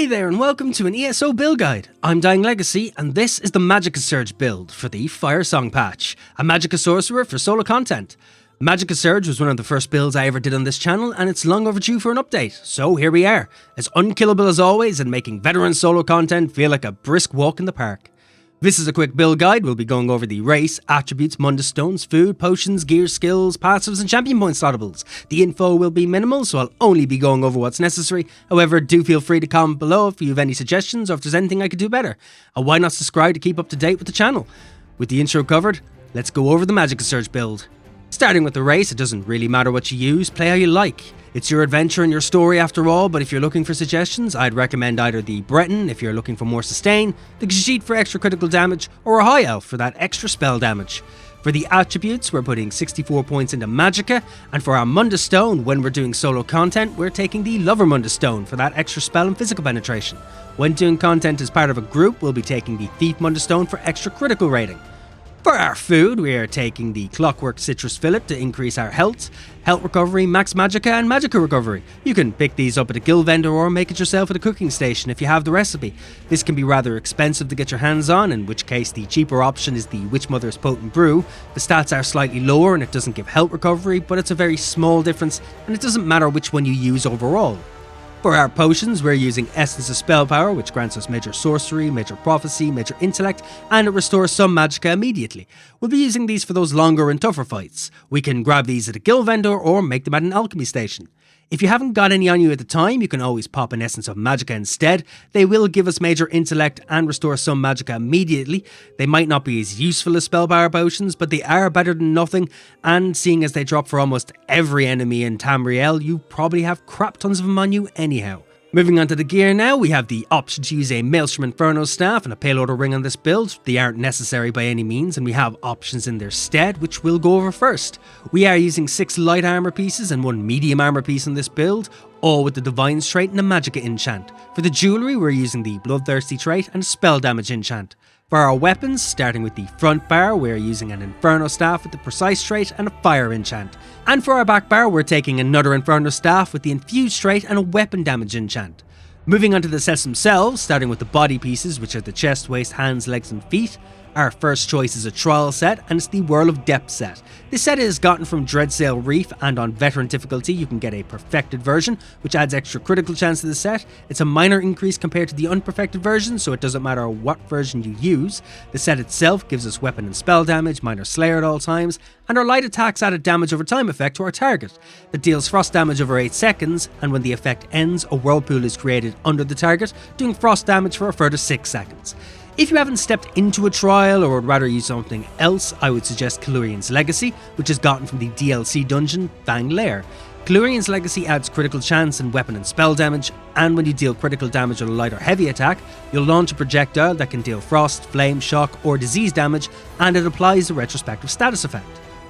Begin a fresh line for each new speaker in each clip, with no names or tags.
Hi there and welcome to an ESO build guide. I'm Dying Legacy and this is the Magicka Surge build for the Firesong patch, a Magicka Sorcerer for solo content. Magicka Surge was one of the first builds I ever did on this channel and it's long overdue for an update, so here we are, as unkillable as always and making veteran solo content feel like a brisk walk in the park. This is a quick build guide. We'll be going over the race, attributes, Mundus stones, food, potions, gear, skills, passives and champion point slottables. The info will be minimal, so I'll only be going over what's necessary. However, do feel free to comment below if you have any suggestions or if there's anything I could do better. And why not subscribe to keep up to date with the channel? With the intro covered, let's go over the Magicka Surge build. Starting with the race, it doesn't really matter what you use, play how you like. It's your adventure and your story after all, but if you're looking for suggestions, I'd recommend either the Breton if you're looking for more sustain, the Khajiit for extra critical damage, or a High Elf for that extra spell damage. For the attributes, we're putting 64 points into Magicka, and for our Mundus stone, when we're doing solo content, we're taking the Lover Mundus stone for that extra spell and physical penetration. When doing content as part of a group, we'll be taking the Thief Mundus stone for extra critical rating. For our food, we are taking the Clockwork Citrus Fillet to increase our health recovery, max Magicka and Magicka recovery. You can pick these up at a guild vendor or make it yourself at a cooking station if you have the recipe. This can be rather expensive to get your hands on, in which case the cheaper option is the Witch Mother's Potent Brew. The stats are slightly lower and it doesn't give health recovery, but it's a very small difference and it doesn't matter which one you use overall. For our potions, we're using Essence of Spell Power, which grants us Major Sorcery, Major Prophecy, Major Intellect, and it restores some Magicka immediately. We'll be using these for those longer and tougher fights. We can grab these at a guild vendor or make them at an alchemy station. If you haven't got any on you at the time, you can always pop an Essence of Magicka instead. They will give us Major Intellect and restore some Magicka immediately. They might not be as useful as Spell Power potions, but they are better than nothing, and seeing as they drop for almost every enemy in Tamriel, you probably have crap tons of them on you anyhow. Moving on to the gear now, we have the option to use a Maelstrom Inferno Staff and a Pale Order Ring on this build. They aren't necessary by any means, and we have options in their stead, which we'll go over first. We are using 6 light armor pieces and 1 medium armor piece on this build, all with the Divine's trait and a Magicka enchant. For the jewellery, we're using the Bloodthirsty trait and a Spell Damage enchant. For our weapons, starting with the front bar, we're using an Inferno Staff with the Precise trait and a Fire enchant. And for our back bar, we're taking another Inferno Staff with the Infused trait and a Weapon Damage enchant. Moving on to the sets themselves, starting with the body pieces, which are the chest, waist, hands, legs and feet. Our first choice is a trial set, and it's the Whirl of Depth set. This set is gotten from Dreadsail Reef, and on veteran difficulty you can get a perfected version, which adds extra critical chance to the set. It's a minor increase compared to the unperfected version, so it doesn't matter what version you use. The set itself gives us weapon and spell damage, minor slayer at all times, and our light attacks add a damage over time effect to our target that deals frost damage over 8 seconds, and when the effect ends, a whirlpool is created under the target, doing frost damage for a further 6 seconds. If you haven't stepped into a trial or would rather use something else, I would suggest Calurian's Legacy, which is gotten from the DLC dungeon Fang Lair. Calurian's Legacy adds critical chance and weapon and spell damage, and when you deal critical damage on a light or heavy attack, you'll launch a projectile that can deal frost, flame, shock or disease damage, and it applies the retrospective status effect.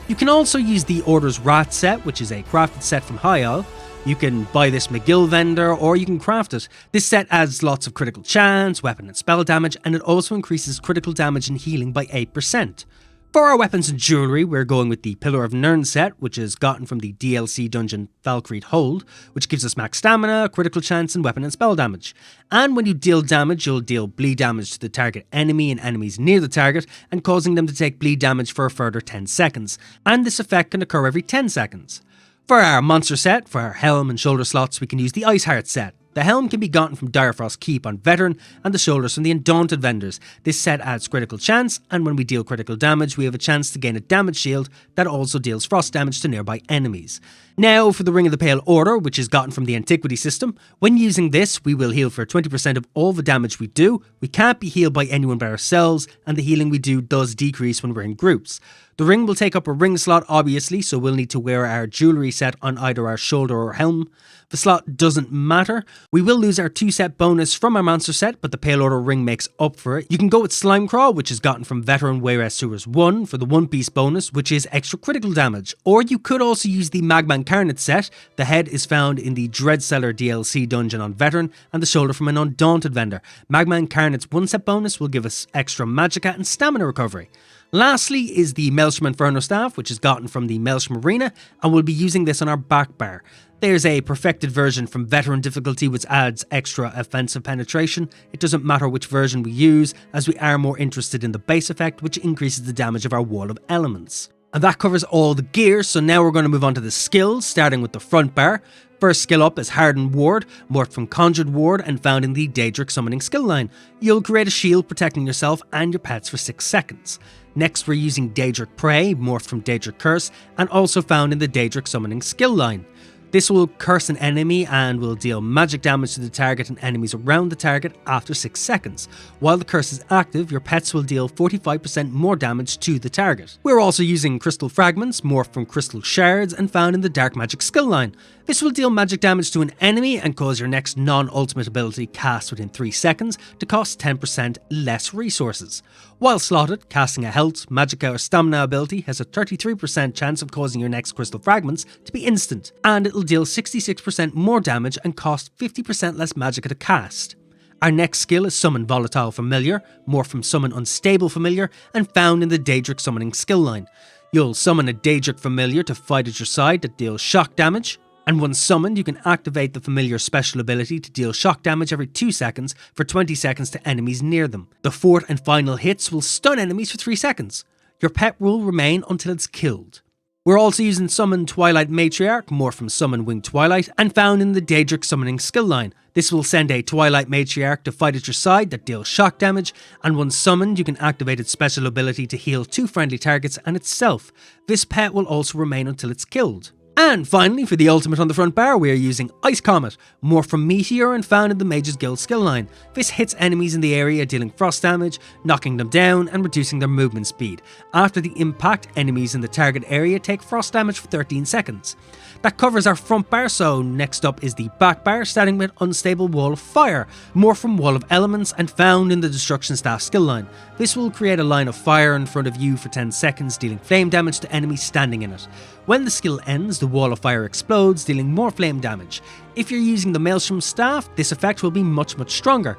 You can also use the Order's Wrath set, which is a crafted set from High Elf. You can buy this from a guild vendor or you can craft it. This set adds lots of critical chance, weapon and spell damage, and it also increases critical damage and healing by 8%. For our weapons and jewellery, we're going with the Pillar of Nirn set, which is gotten from the DLC dungeon Valkyrie Hold, which gives us max stamina, critical chance and weapon and spell damage. And when you deal damage, you'll deal bleed damage to the target enemy and enemies near the target, and causing them to take bleed damage for a further 10 seconds. And this effect can occur every 10 seconds. For our monster set, for our helm and shoulder slots, we can use the Ice Heart set. The helm can be gotten from Direfrost Keep on veteran, and the shoulders from the Undaunted vendors. This set adds critical chance, and when we deal critical damage, we have a chance to gain a damage shield that also deals frost damage to nearby enemies. Now for the Ring of the Pale Order, which is gotten from the Antiquity system. When using this, we will heal for 20% of all the damage we do. We can't be healed by anyone but ourselves, and the healing we do does decrease when we're in groups. The ring will take up a ring slot obviously, so we'll need to wear our jewellery set on either our shoulder or helm. The slot doesn't matter. We will lose our 2 set bonus from our monster set, but the Pale Order ring makes up for it. You can go with Slime Crawl, which is gotten from Veteran Wayrest Sewers 1 for the 1 piece bonus, which is extra critical damage. Or you could also use the Magma Incarnate set. The head is found in the Dreadseller DLC dungeon on Veteran, and the shoulder from an Undaunted vendor. Magma Incarnate's 1 set bonus will give us extra Magicka and stamina recovery. Lastly is the Maelstrom Inferno Staff, which is gotten from the Maelstrom Arena, and we'll be using this on our back bar. There's a perfected version from veteran difficulty which adds extra offensive penetration. It doesn't matter which version we use, as we are more interested in the base effect, which increases the damage of our wall of elements. And that covers all the gear, so now we're going to move on to the skills, starting with the front bar. First skill up is Hardened Ward, morphed from Conjured Ward and found in the Daedric Summoning skill line. You'll create a shield protecting yourself and your pets for 6 seconds. Next we're using Daedric Prey, morphed from Daedric Curse, and also found in the Daedric Summoning skill line. This will curse an enemy and will deal magic damage to the target and enemies around the target after 6 seconds. While the curse is active, your pets will deal 45% more damage to the target. We're also using Crystal Fragments, morphed from Crystal Shards and found in the Dark Magic skill line. This will deal magic damage to an enemy and cause your next non-ultimate ability cast within 3 seconds to cost 10% less resources. While slotted, casting a health, magicka or stamina ability has a 33% chance of causing your next crystal fragments to be instant, and it'll deal 66% more damage and cost 50% less magicka to cast. Our next skill is Summon Volatile Familiar, morphed from Summon Unstable Familiar and found in the Daedric Summoning skill line. You'll summon a Daedric Familiar to fight at your side that deals shock damage, and once summoned you can activate the familiar special ability to deal shock damage every 2 seconds for 20 seconds to enemies near them. The fourth and final hits will stun enemies for 3 seconds. Your pet will remain until it's killed. We're also using Summon Twilight Matriarch, morphed from Summon Winged Twilight, and found in the Daedric Summoning skill line. This will send a Twilight Matriarch to fight at your side that deals shock damage, and once summoned you can activate its special ability to heal 2 friendly targets and itself. This pet will also remain until it's killed. And finally, for the ultimate on the front bar, we are using Ice Comet, morphed from Meteor and found in the Mage's Guild skill line. This hits enemies in the area, dealing frost damage, knocking them down and reducing their movement speed. After the impact, enemies in the target area take frost damage for 13 seconds. That covers our front bar, so next up is the back bar, starting with Unstable Wall of Fire, morphed from Wall of Elements and found in the Destruction Staff skill line. This will create a line of fire in front of you for 10 seconds, dealing flame damage to enemies standing in it. When the skill ends, the wall of fire explodes, dealing more flame damage. If you're using the Maelstrom Staff, this effect will be much stronger.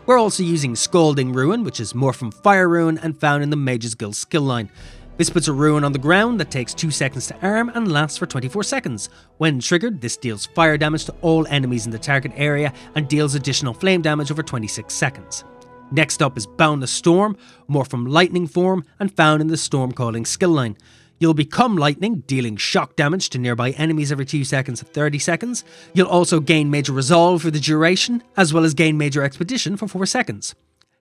We're also using Scalding Ruin, which is morphed from Fire Ruin and found in the Mage's Guild skill line. This puts a ruin on the ground that takes 2 seconds to arm and lasts for 24 seconds. When triggered, this deals fire damage to all enemies in the target area and deals additional flame damage over 26 seconds. Next up is Boundless Storm, morphed from Lightning form and found in the Storm Calling skill line. You'll become lightning, dealing shock damage to nearby enemies every 2 seconds for 30 seconds. You'll also gain Major Resolve for the duration, as well as gain Major Expedition for 4 seconds.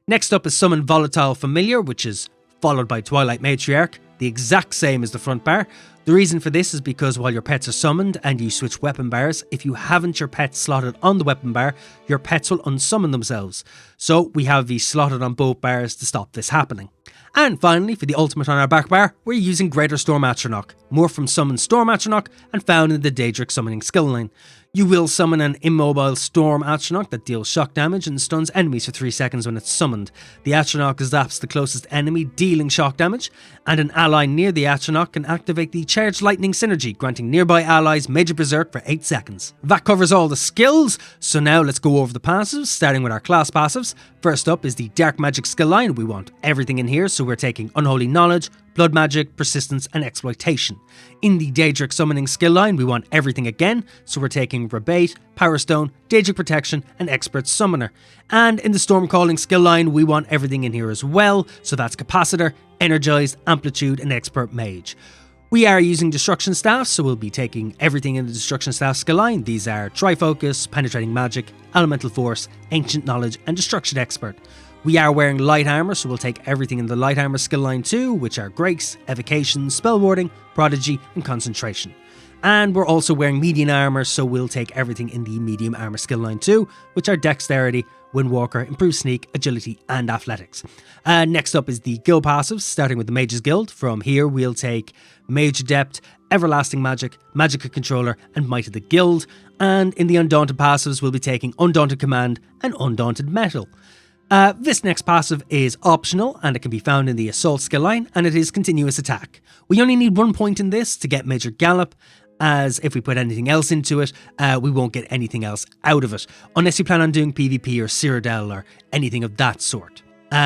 Next up is Summon Volatile Familiar, which is followed by Twilight Matriarch, the exact same as the front bar. The reason for this is because while your pets are summoned and you switch weapon bars, if you haven't your pet slotted on the weapon bar, your pets will unsummon themselves. So we have these slotted on both bars to stop this happening. And finally, for the ultimate on our back bar, we're using Greater Storm Atronach, morphed from Summon Storm Atronach and found in the Daedric Summoning skill line. You will summon an immobile Storm Atronach that deals shock damage and stuns enemies for 3 seconds when it's summoned. The Atronach zaps the closest enemy, dealing shock damage, and an ally near the Atronach can activate the Charged Lightning synergy, granting nearby allies Major Berserk for 8 seconds. That covers all the skills, so now let's go over the passives, starting with our class passives. First up is the Dark Magic skill line. We want everything in here, so we're taking Unholy Knowledge, Blood Magic, Persistence and Exploitation. In the Daedric Summoning skill line, we want everything again, so we're taking Rebate, Power Stone, Daedric Protection and Expert Summoner. And in the Storm Calling skill line, we want everything in here as well, so that's Capacitor, Energized, Amplitude and Expert Mage. We are using Destruction Staffs, so we'll be taking everything in the Destruction Staff skill line. These are Trifocus, Penetrating Magic, Elemental Force, Ancient Knowledge and Destruction Expert. We are wearing light armor, so we'll take everything in the light armor skill line too, which are Grace, Evocation, Spell Warding, Prodigy and Concentration. And we're also wearing medium armor, so we'll take everything in the medium armor skill line too, which are Dexterity, Windwalker, Improved Sneak, Agility and Athletics. Next up is the guild passives, starting with the Mage's Guild. From here we'll take Mage Adept, Everlasting Magic, Magicka Controller and Might of the Guild. And in the Undaunted passives we'll be taking Undaunted Command and Undaunted Metal. This next passive is optional and it can be found in the Assault skill line, and it is Continuous Attack. We only need 1 point in this to get Major Gallop, as if we put anything else into it, we won't get anything else out of it, unless you plan on doing PvP or Cyrodiil or anything of that sort.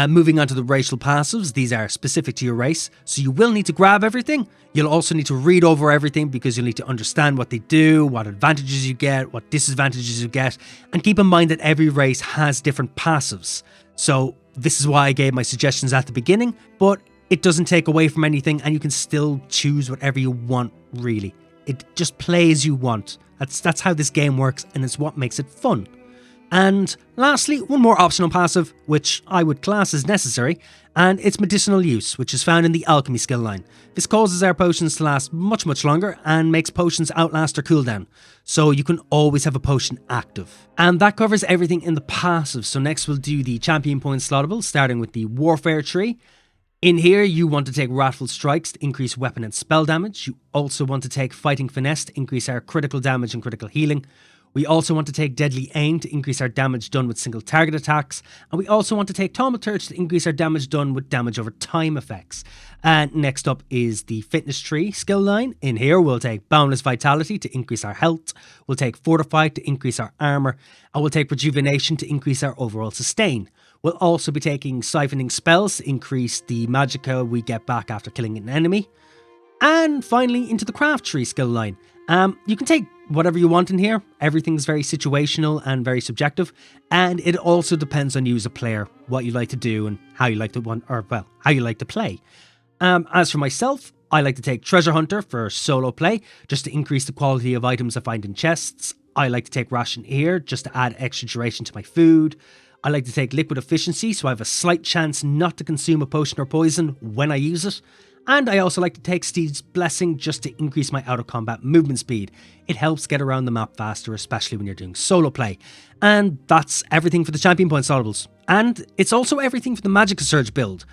Moving on to the racial passives, these are specific to your race, so you will need to grab everything. You'll also need to read over everything because you'll need to understand what they do, what advantages you get, what disadvantages you get, and keep in mind that every race has different passives. So this is why I gave my suggestions at the beginning, but it doesn't take away from anything and you can still choose whatever you want, really. It just play as you want. That's how this game works, and it's what makes it fun. And lastly, one more optional passive, which I would class as necessary, and it's medicinal use, which is found in the alchemy skill line. This causes our potions to last much longer and makes potions outlast their cooldown, so you can always have a potion active. And that covers everything in the passive, so next we'll do the champion point slottable, starting with the warfare tree. In here, you want to take Wrathful Strikes to increase weapon and spell damage. You also want to take Fighting Finesse to increase our critical damage and critical healing. We also want to take Deadly Aim to increase our damage done with single target attacks. And we also want to take Thaumaturge to increase our damage done with damage over time effects. And next up is the Fitness Tree skill line. In here, we'll take Boundless Vitality to increase our health. We'll take Fortify to increase our armor. And we'll take Rejuvenation to increase our overall sustain. We'll also be taking Siphoning Spells to increase the magicka we get back after killing an enemy. And finally, into the Craft Tree skill line. You can take whatever you want in here. Everything's very situational and very subjective, and it also depends on you as a player, what you like to do and how you like to how you like to play. As for myself, I like to take Treasure Hunter for solo play, just to increase the quality of items I find in chests. I like to take Ration Ear, just to add extra duration to my food. I like to take Liquid Efficiency, so I have a slight chance not to consume a potion or poison when I use it. And I also like to take Steed's Blessing just to increase my out-of-combat movement speed. It helps get around the map faster, especially when you're doing solo play. And that's everything for the champion point slottables. And it's also everything for the Magicka Surge build.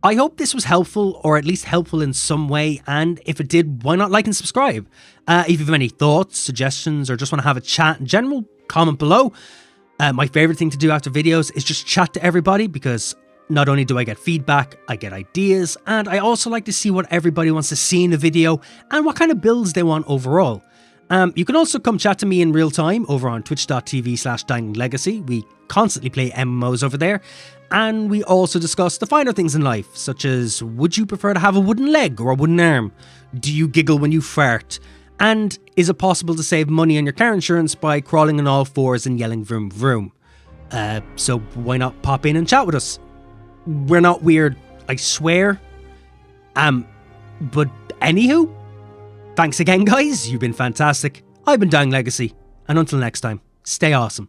I hope this was helpful, or at least helpful in some way, and if it did, why not like and subscribe? If you have any thoughts, suggestions, or just want to have a chat in general, comment below. My favourite thing to do after videos is just chat to everybody, because not only do I get feedback, I get ideas, and I also like to see what everybody wants to see in a video and what kind of builds they want overall. You can also come chat to me in real time over on twitch.tv/dyinglegacy. We constantly play MMOs over there, and we also discuss the finer things in life, such as, would you prefer to have a wooden leg or a wooden arm? Do you giggle when you fart? And is it possible to save money on your car insurance by crawling on all fours and yelling vroom vroom? So why not pop in and chat with us? We're not weird, I swear. But anywho, thanks again guys, you've been fantastic. I've been Dying Legacy, and until next time, stay awesome.